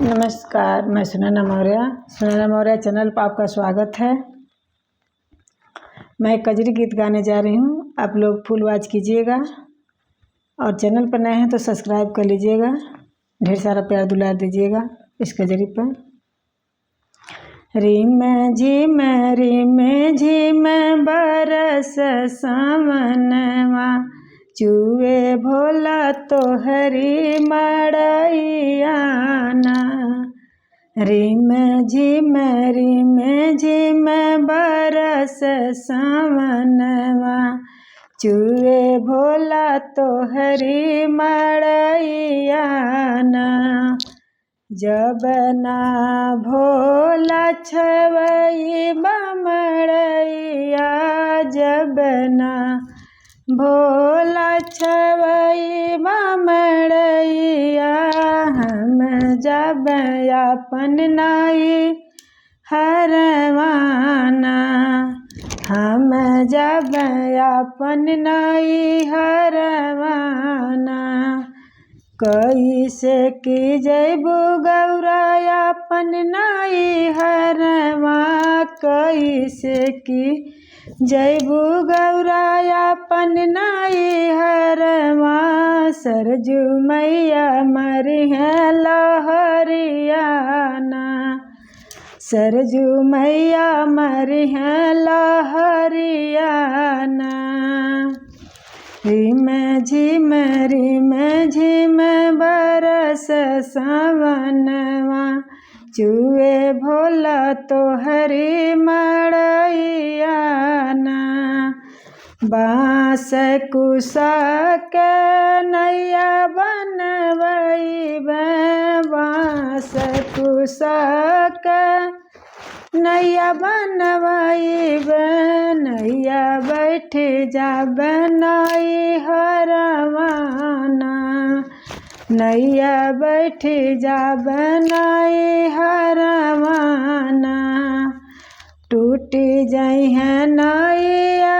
नमस्कार, मैं सुनैना मौर्य चैनल पर आपका स्वागत है। मैं कजरी गीत गाने जा रही हूँ। आप लोग फुल वॉच कीजिएगा और चैनल पर नए हैं तो सब्सक्राइब कर लीजिएगा। ढेर सारा प्यार दुलार दीजिएगा इस कजरी पर। रिम झिम बरस सावनवा, चुए भोला तोहरी मड़ैयाना। रिम झिम बरस सावनवा, चुए भोला तोहरी मड़ैयाना। जब ना भोला छवई बमड़ैया, जब ना भोला छवई बमड़ैया, हम जब अपन नाई हरवाना। हम जब अपन नाई हरवाना, कैसे की जैबू गौरा अपन नाई हरवा। कैसे की जैबू गौरा अपन नाई हरवा। सरजू मैया मरी है लहरियाना, सरजू मैया मरी है लहरियाना। रिम झिम बरस सावनवा, चुए भोला तोहरी मड़ैयाना। बाँस कुसा के नैया बनवैबे, बाँस कुसा के नैया बनवैबे। नैया बैठ जाबे नाई हरवाना, नैया बैठ जाबे नाई हरवाना। टूटी जाइ है नैया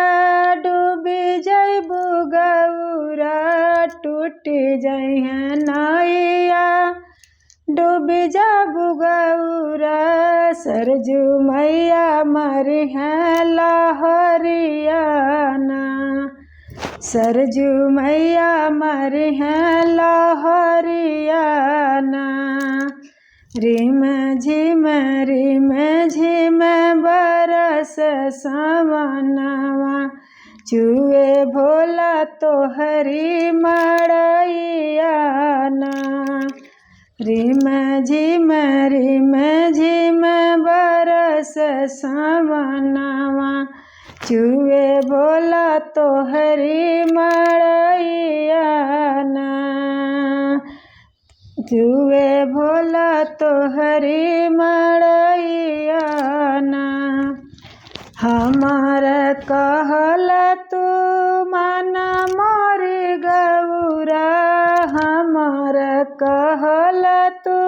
डूबी जैबू गौरा, टूटी जाइ है नैया डूबी जाबू गौरा। सरजू मैया मरी है लहरियाना, सरजू मैया मरी है लहरियाना। रिम झिम बरस सावनवा, चुए भोला तोहरी मड़ैयाना। रिम झिम बरस सावनवा, चुए भोला तोहरी मड़ैयाना। चुए भोला तोहरी मड़ैयाना। हमार कहल तू माना मोरी गौरा, हमार कहल तू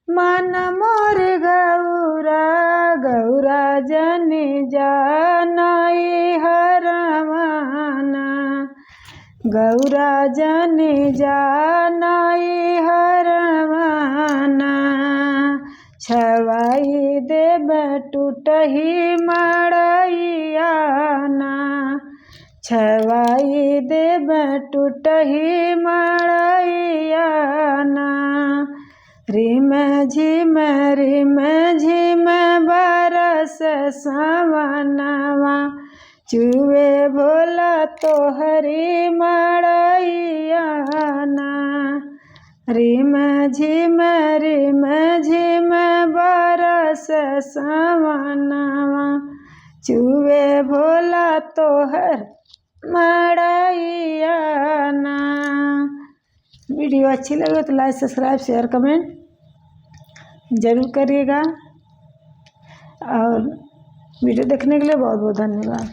माना मोरी गौरा। गौरा जनी जानाई हरवाना, गौरा जनी जानाई हरवाना। छवाई देबे टूटही मड़ैयाना, छवाई देबे टूटही मड़ैयाना। रिम झिम बरस सावनवा, चुए भोला तोहरी मड़ैयाना। रिम झिम बरस सावनवा, चुए भोला तोहर मड़ैयाना। वीडियो अच्छी लगे तो लाइक सब्सक्राइब शेयर कमेंट ज़रूर करिएगा और वीडियो देखने के लिए बहुत बहुत धन्यवाद।